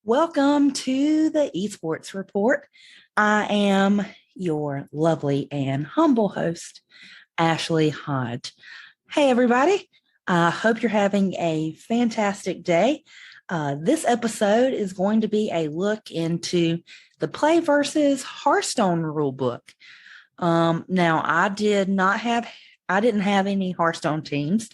Welcome to the eSports Report. I am your lovely and humble host, Ashley Hodge. Hey, everybody. I hope you're having a fantastic day. This episode is going to be a look into the PlayVS Hearthstone rulebook. Now, I didn't have any Hearthstone teams,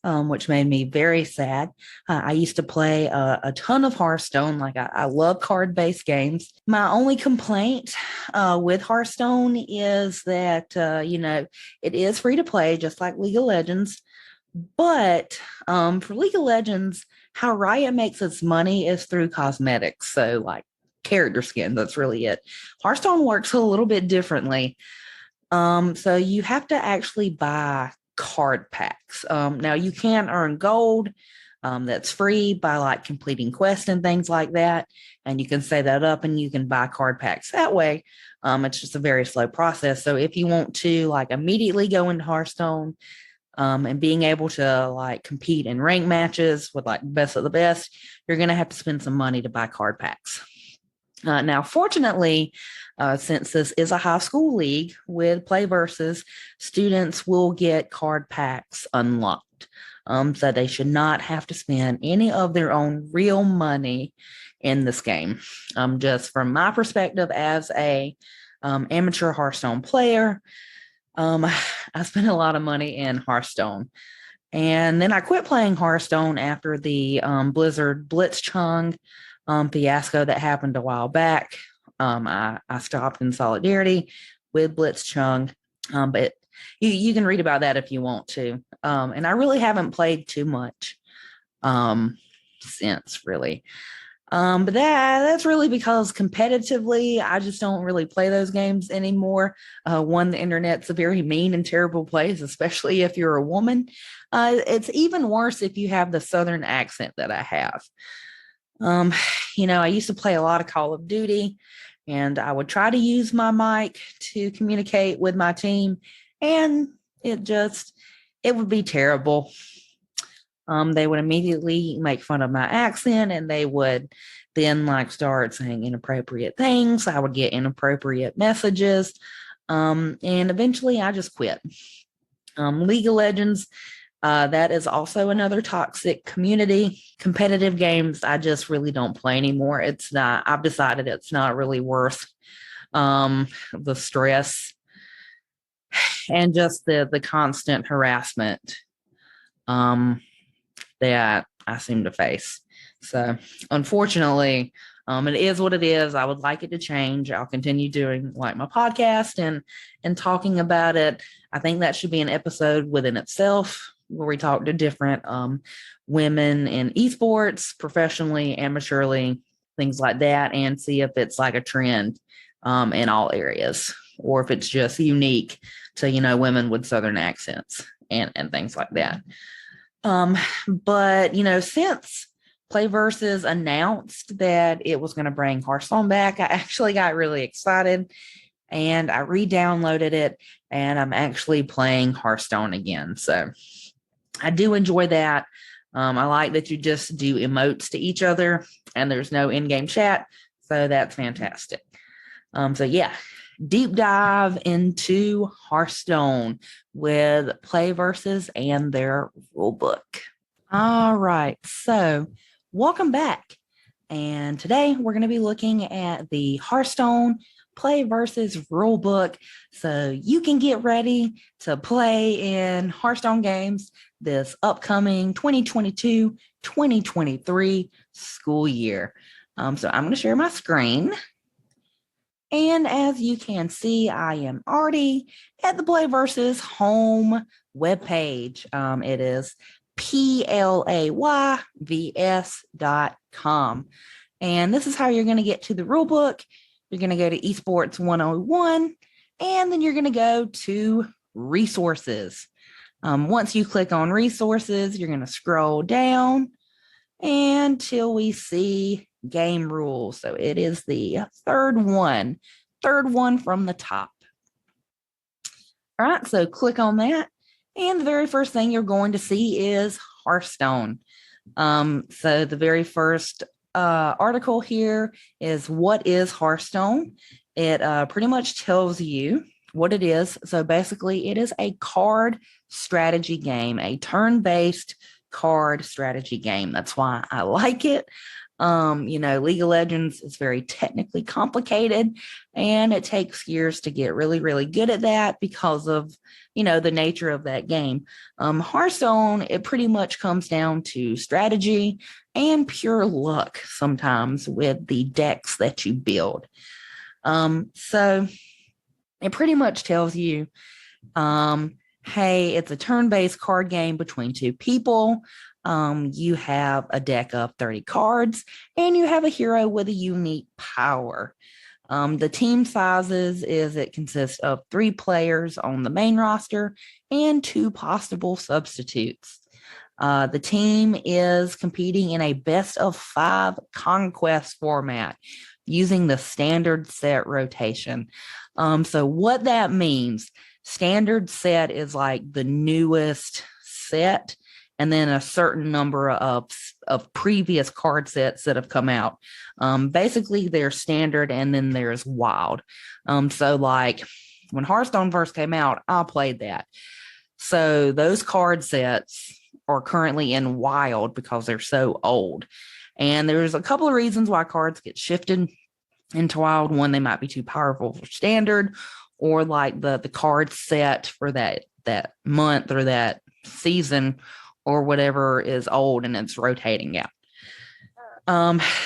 which made me very sad. I used to play a ton of Hearthstone. I love card-based games. My only complaint with Hearthstone is that, it is free to play, just like League of Legends. But for League of Legends, how Riot makes its money is through cosmetics. So like character skin, that's really it. Hearthstone works a little bit differently. So you have to actually buy card packs. Now you can earn gold. That's free by like completing quests and things like that. And you can say that up and you can buy card packs that way. It's just a very slow process. So if you want to like immediately go into Hearthstone, and being able to like compete in rank matches with like best of the best, you're going to have to spend some money to buy card packs. Now, fortunately, since this is a high school league with PlayVS, students will get card packs unlocked. So they should not have to spend any of their own real money in this game. Just from my perspective as a amateur Hearthstone player, I spent a lot of money in Hearthstone. And then I quit playing Hearthstone after the Blizzard Blitzchung fiasco that happened a while back. I stopped in solidarity with Blitzchung, but you can read about that if you want to. And I really haven't played too much since, really. But that's really because competitively, I just don't really play those games anymore. One, the internet's a very mean and terrible place, especially if you're a woman. It's even worse if you have the Southern accent that I have. I used to play a lot of Call of Duty, and I would try to use my mic to communicate with my team, and it would be terrible. They would immediately make fun of my accent, and they would then like start saying inappropriate things. I would get inappropriate messages. And eventually I just quit. League of Legends, that is also another toxic community. Competitive games, I just really don't play anymore. I've decided it's not really worth the stress and just the constant harassment that I seem to face. So unfortunately, it is what it is. I would like it to change. I'll continue doing like my podcast and talking about it. I think that should be an episode within itself where we talk to different women in esports, professionally, amateurly, things like that, and see if it's like a trend in all areas, or if it's just unique to, women with Southern accents and things like that. But since PlayVS announced that it was going to bring Hearthstone back, I actually got really excited and I re-downloaded it, and I'm actually playing Hearthstone again. So I do enjoy that. I like that you just do emotes to each other and there's no in-game chat. So that's fantastic. So yeah, deep dive into Hearthstone with PlayVS and their rulebook. All right, so welcome back. And today we're going to be looking at the Hearthstone PlayVS rulebook so you can get ready to play in Hearthstone games this upcoming 2022-2023 school year. So I'm going to share my screen. And as you can see, I am already at the PlayVS home webpage. It is PlayVS.com. And this is how you're going to get to the rulebook. You're going to go to eSports 101, and then you're going to go to resources. Once you click on resources, you're going to scroll down until we see game rules. So it is the third one from the top. All right, so click on that. And the very first thing you're going to see is Hearthstone. So the very first article here is what is Hearthstone? It pretty much tells you what it is. So basically, it is a card strategy game, a turn-based card strategy game. That's why I like it. League of Legends is very technically complicated, and it takes years to get really, really good at that because of, the nature of that game. Hearthstone, it pretty much comes down to strategy and pure luck sometimes with the decks that you build. So it pretty much tells you, hey, it's a turn-based card game between two people. You have a deck of 30 cards, and you have a hero with a unique power. The team sizes it consists of 3 players on the main roster and 2 possible substitutes. The team is competing in a best of 5 conquest format using the standard set rotation. So what that means, standard set is like the newest set, and then a certain number of previous card sets that have come out. Basically, there's standard, and then there's wild. So like when Hearthstone first came out, I played that. So those card sets are currently in wild because they're so old. And there's a couple of reasons why cards get shifted into wild. One, they might be too powerful for standard, or like the card set for that month or that season or whatever is old and it's rotating out.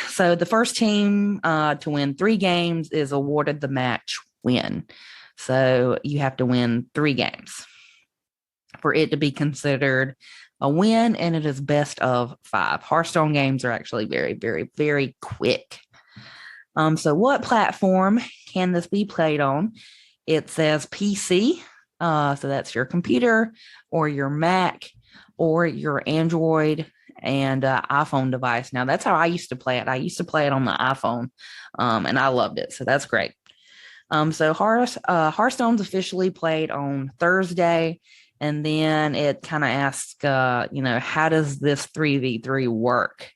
So the first team to win 3 games is awarded the match win. So you have to win 3 games for it to be considered a win, and it is best of 5. Hearthstone games are actually very, very, very quick. So what platform can this be played on? It says PC. So that's your computer or your Mac or your Android and iPhone device. Now, that's how I used to play it. I used to play it on the iPhone, and I loved it. So that's great. So Hearthstone's officially played on Thursday, and then it kind of asks, how does this 3v3 work?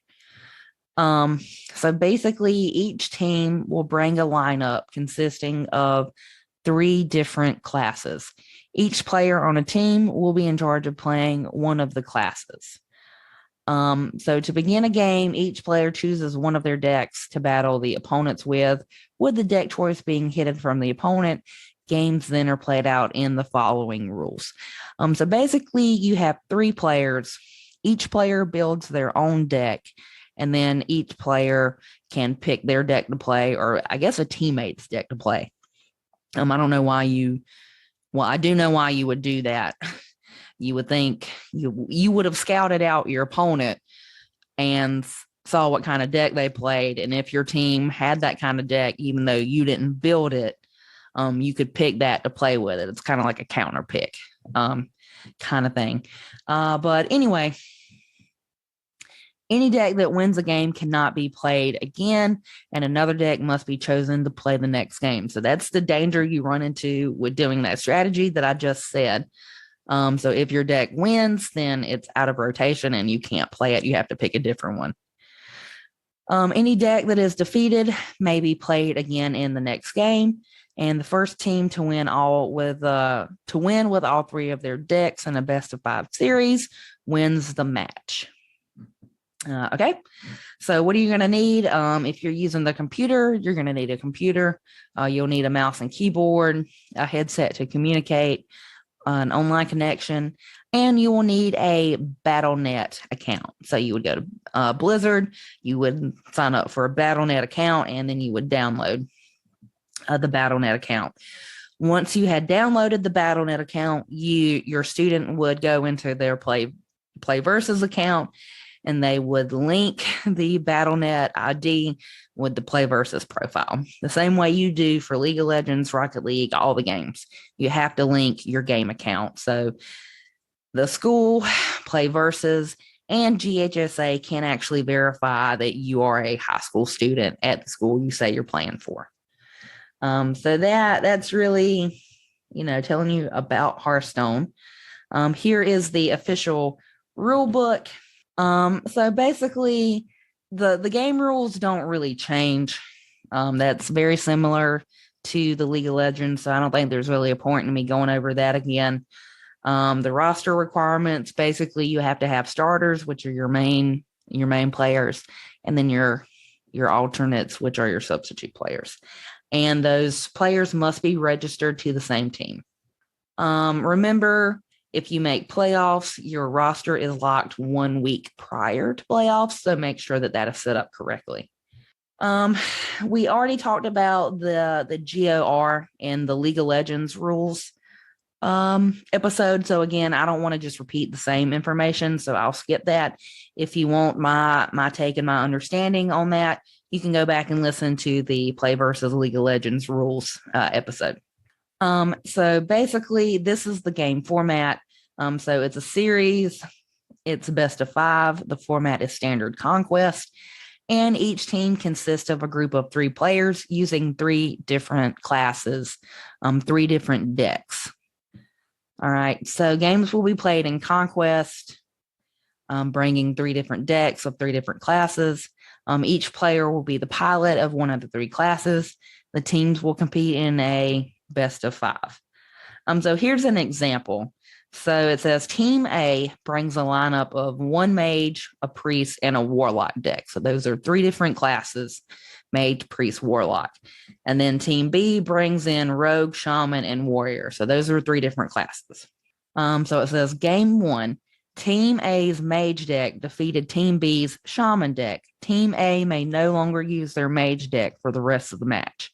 So basically, each team will bring a lineup consisting of 3 different classes. Each player on a team will be in charge of playing one of the classes. So to begin a game, each player chooses one of their decks to battle the opponents with the deck choice being hidden from the opponent. Games then are played out in the following rules. So basically, you have 3 players. Each player builds their own deck, and then each player can pick their deck to play, or I guess a teammate's deck to play. I don't know why I do know why you would do that. You would think you would have scouted out your opponent and saw what kind of deck they played. And if your team had that kind of deck, even though you didn't build it, you could pick that to play with it. It's kind of like a counter pick kind of thing. But anyway, any deck that wins a game cannot be played again, and another deck must be chosen to play the next game. So that's the danger you run into with doing that strategy that I just said. So if your deck wins, then it's out of rotation and you can't play it. You have to pick a different one. Any deck that is defeated may be played again in the next game, and the first team to win with all 3 of their decks in a best of 5 series wins the match. Okay, so what are you going to need? If you're using the computer, you're going to need a computer. You'll need a mouse and keyboard, a headset to communicate, an online connection, and you will need a Battle.net account. So you would go to Blizzard, you would sign up for a Battle.net account, and then you would download the Battle.net account. Once you had downloaded the Battle.net account, your student would go into their PlayVS account, and they would link the Battle.net ID with the PlayVS profile. The same way you do for League of Legends, Rocket League, all the games. You have to link your game account. So the school, PlayVS, and GHSA can actually verify that you are a high school student at the school you say you're playing for. So that's really, telling you about Hearthstone. Here is the official rule book. So basically, the game rules don't really change. That's very similar to the League of Legends, so I don't think there's really a point in me going over that again. The roster requirements, basically you have to have starters, which are your main players, and then your alternates, which are your substitute players. And those players must be registered to the same team. Remember, if you make playoffs, your roster is locked 1 week prior to playoffs, so make sure that is set up correctly. We already talked about the GOR and the League of Legends rules episode. So again, I don't want to just repeat the same information, so I'll skip that. If you want my take and my understanding on that, you can go back and listen to the Play versus League of Legends rules episode. So basically, this is the game format. So it's a series. It's best of 5. The format is standard conquest. And each team consists of a group of 3 players using 3 different classes, 3 different decks. All right, so games will be played in Conquest, bringing 3 different decks of 3 different classes. Each player will be the pilot of one of the 3 classes. The teams will compete in a best of 5. So here's an example. So it says Team A brings a lineup of 1 mage, a priest, and a warlock deck. So those are 3 different classes: mage, priest, warlock. And then Team B brings in rogue, shaman, and warrior. So those are 3 different classes. So it says Game 1, Team A's mage deck defeated Team B's shaman deck. Team A may no longer use their mage deck for the rest of the match.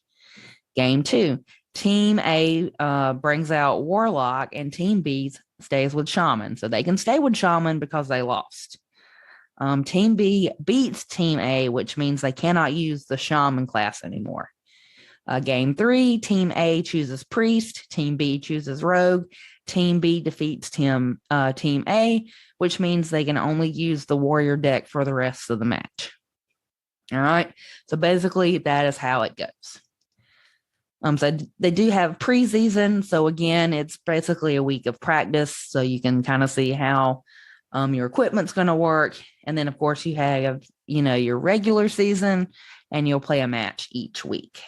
Game 2, Team A brings out warlock, and Team B stays with shaman. So they can stay with shaman because they lost. Team B beats Team A, which means they cannot use the shaman class anymore. Game 3, Team A chooses priest, Team B chooses rogue. Team B defeats Team A, which means they can only use the warrior deck for the rest of the match. All right, so basically that is how it goes. So they do have preseason. So again, it's basically a week of practice, so you can kind of see how your equipment's going to work. And then of course you have, your regular season, and you'll play a match each week.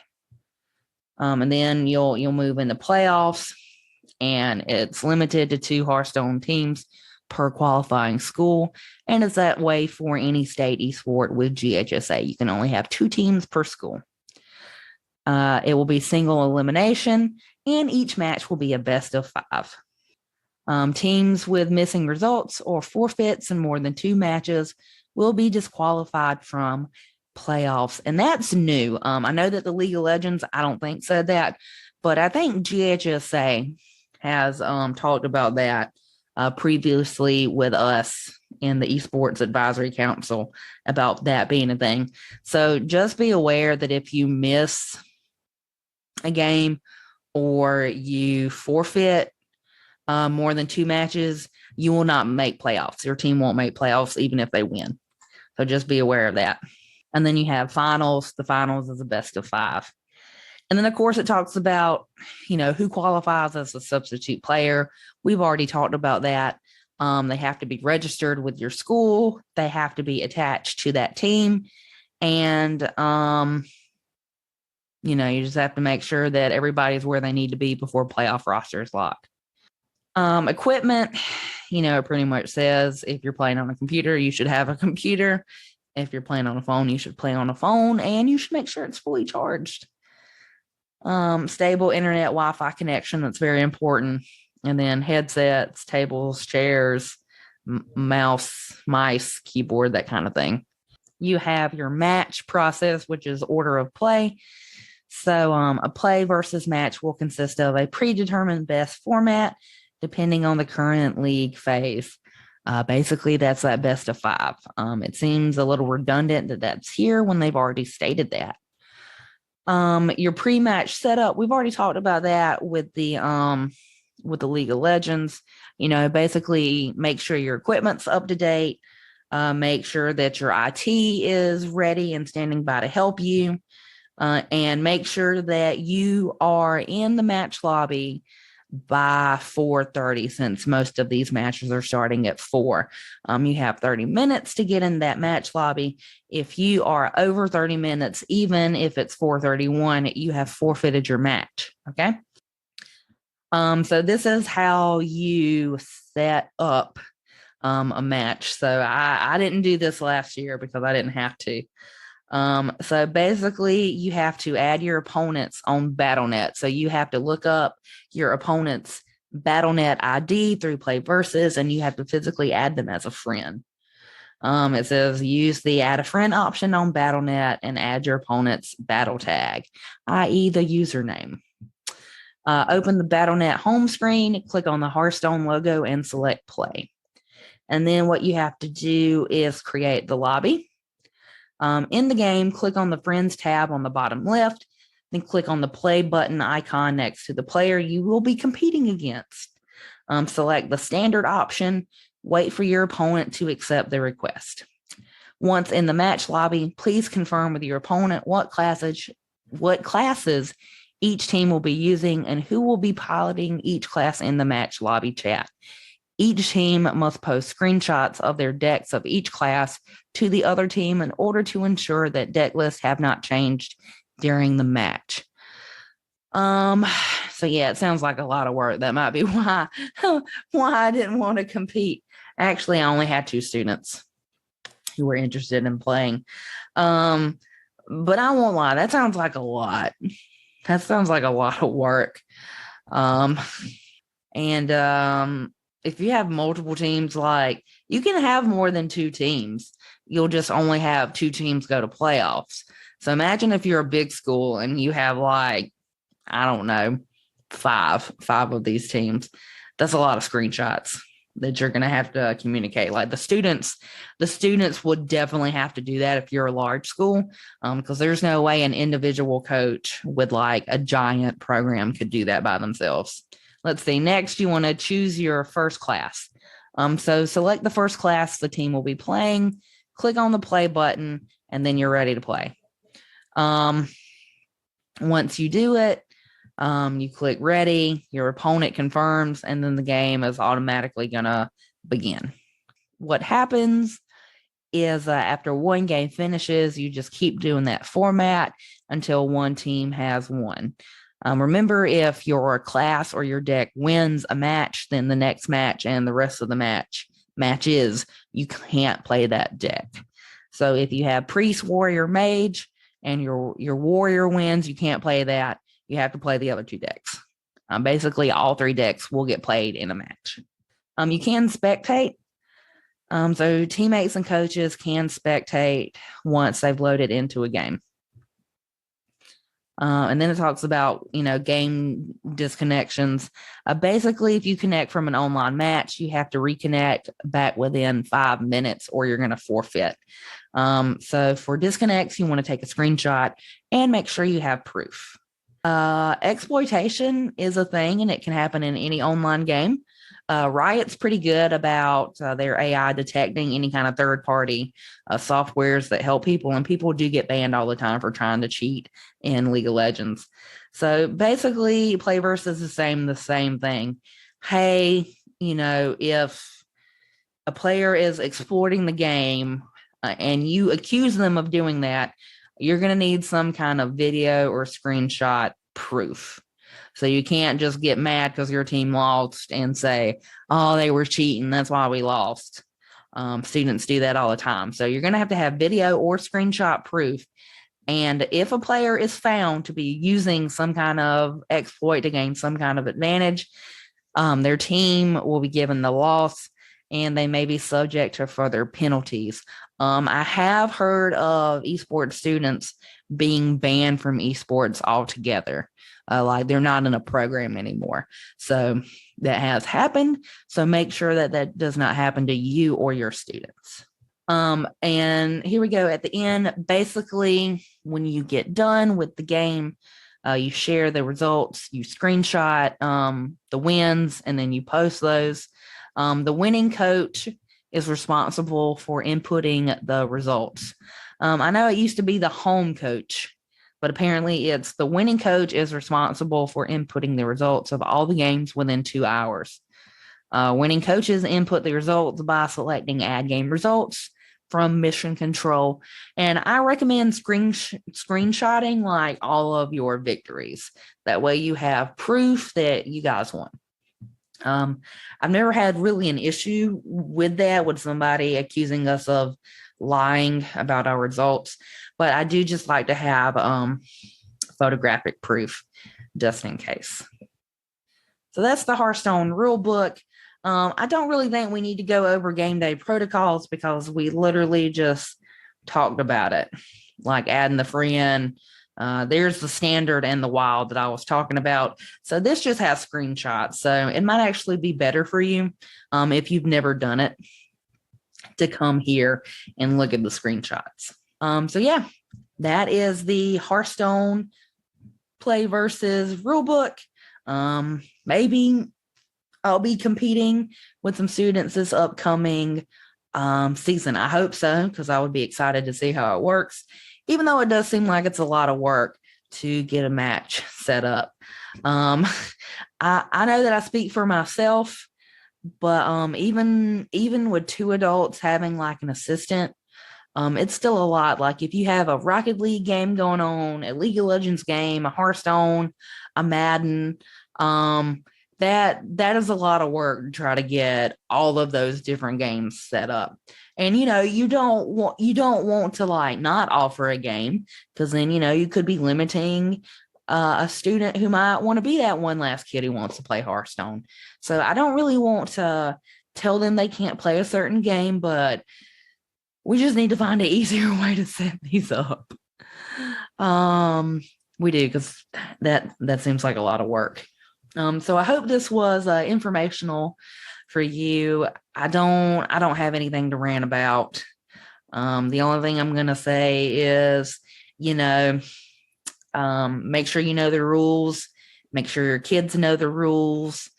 And then you'll move into playoffs, and it's limited to 2 Hearthstone teams per qualifying school. And it's that way for any state esport with GHSA. You can only have 2 teams per school. It will be single elimination, and each match will be a best of 5. Teams with missing results or forfeits in more than 2 matches will be disqualified from playoffs. And that's new. I know that the League of Legends, I don't think said that, but I think GHSA has talked about that previously with us in the eSports Advisory Council about that being a thing. So just be aware that if you miss a game or you forfeit more than 2 matches, you will not make playoffs. Your team won't make playoffs even if they win. So just be aware of that. And then you have finals. The finals is a best of 5. And then, of course, it talks about, who qualifies as a substitute player. We've already talked about that. They have to be registered with your school. They have to be attached to that team. And, you just have to make sure that everybody's where they need to be before playoff roster is locked. Equipment, it pretty much says if you're playing on a computer, you should have a computer. If you're playing on a phone, you should play on a phone, and you should make sure it's fully charged. Stable internet Wi-Fi connection, that's very important. And then headsets, tables, chairs, mouse, mice, keyboard, that kind of thing. You have your match process, which is order of play. So a play versus match will consist of a predetermined best format depending on the current league phase. Basically, that's that best of 5. It seems a little redundant that that's here when they've already stated that. Your pre-match setup, we've already talked about that with the League of Legends. Basically make sure your equipment's up to date. Make sure that your IT is ready and standing by to help you. And make sure that you are in the match lobby by 4:30, since most of these matches are starting at 4. You have 30 minutes to get in that match lobby. If you are over 30 minutes, even if it's 4:31, you have forfeited your match. Okay. So this is how you set up a match. So I didn't do this last year because I didn't have to. So basically, you have to add your opponents on BattleNet. So you have to look up your opponent's BattleNet ID through PlayVS, and you have to physically add them as a friend. It says use the add a friend option on BattleNet and add your opponent's battle tag, i.e. the username. Open the BattleNet home screen, click on the Hearthstone logo and select play. And then what you have to do is create the lobby. In the game, click on the Friends tab on the bottom left, then click on the play button icon next to the player you will be competing against. Select the standard option, wait for your opponent to accept the request. Once in the match lobby, please confirm with your opponent what classes each team will be using and who will be piloting each class in the match lobby chat. Each team must post screenshots of their decks of each class to the other team in order to ensure that deck lists have not changed during the match. So yeah, it sounds like a lot of work. That might be why I didn't want to compete. Actually, I only had 2 students who were interested in playing. But I won't lie, that sounds like a lot. That sounds like a lot of work. If you have multiple teams, like you can have more than 2 teams. You'll just only have 2 teams go to playoffs. So imagine if you're a big school and you have like, I don't know, five of these teams. That's a lot of screenshots that you're going to have to communicate. Like the students would definitely have to do that if you're a large school, because there's no way an individual coach with like a giant program could do that by themselves. Let's see. Next, you want to choose your first class. So select the first class the team will be playing, click on the play button, and then you're ready to play. Once you do it, you click ready, your opponent confirms, and then the game is automatically going to begin. What happens is after one game finishes, you just keep doing that format until one team has won. Remember, if your class or your deck wins a match, then the next match and the rest of the matches, you can't play that deck. So if you have Priest, Warrior, Mage, and your Warrior wins, you can't play that. You have to play the other 2 decks. Basically, all 3 decks will get played in a match. You can spectate. So teammates and coaches can spectate once they've loaded into a game. And then it talks about, game disconnections. Basically, if you connect from an online match, you have to reconnect back within 5 minutes or you're going to forfeit. So for disconnects, you want to take a screenshot and make sure you have proof. Exploitation is a thing, and it can happen in any online game. Riot's pretty good about their AI detecting any kind of third-party softwares that help people, and people do get banned all the time for trying to cheat in League of Legends. So basically, PlayVS is the same thing. Hey, if a player is exploiting the game and you accuse them of doing that, you're going to need some kind of video or screenshot proof. So you can't just get mad because your team lost and say, oh, they were cheating, that's why we lost. Students do that all the time. So you're going to have video or screenshot proof. And if a player is found to be using some kind of exploit to gain some kind of advantage, their team will be given the loss and they may be subject to further penalties. I have heard of eSports students being banned from eSports altogether. Like they're not in a program anymore. So that has happened. So make sure that that does not happen to you or your students. And here we go at the end. Basically, when you get done with the game, you share the results, you screenshot the wins, and then you post those. The winning coach is responsible for inputting the results. I know it used to be the home coach, but apparently it's the winning coach is responsible for inputting the results of all the games within 2 hours. Winning coaches input the results by selecting add game results from mission control. And I recommend screenshotting like all of your victories. That way you have proof that you guys won. I've never had really an issue with that, with somebody accusing us of lying about our results, but I do just like to have photographic proof just in case. So that's the Hearthstone rulebook. I don't really think we need to go over game day protocols because we literally just talked about it, like adding the friend. There's the standard and the wild that I was talking about. So this just has screenshots. So it might actually be better for you if you've never done it to come here and look at the screenshots. So yeah, that is the Hearthstone PlayVS rulebook. Maybe I'll be competing with some students this upcoming season. I hope so, because I would be excited to see how it works, even though it does seem like it's a lot of work to get a match set up. I know that I speak for myself, but even with 2 adults having like an assistant, it's still a lot. Like if you have a Rocket League game going on, a League of Legends game, a Hearthstone, a Madden, that is a lot of work to try to get all of those different games set up. And you don't want to like not offer a game, because then you could be limiting a student who might want to be that one last kid who wants to play Hearthstone. So I don't really want to tell them they can't play a certain game, but we just need to find an easier way to set these up. We do, because that seems like a lot of work. So I hope this was informational for you. I don't have anything to rant about. The only thing I'm going to say is, make sure you know the rules, make sure your kids know the rules,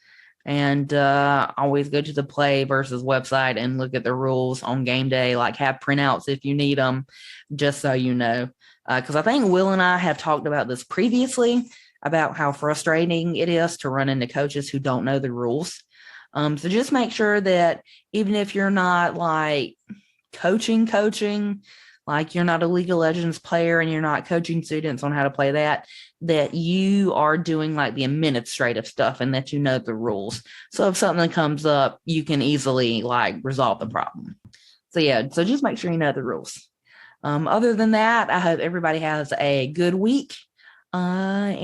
and always go to the PlayVS website and look at the rules on game day, like have printouts if you need them, just so you know. Because I think Will and I have talked about this previously, about how frustrating it is to run into coaches who don't know the rules. So just make sure that even if you're not like coaching, like you're not a League of Legends player and you're not coaching students on how to play that you are doing like the administrative stuff and that you know the rules. So if something comes up, you can easily like resolve the problem. So yeah, so just make sure you know the rules. Other than that, I hope everybody has a good week. Bye.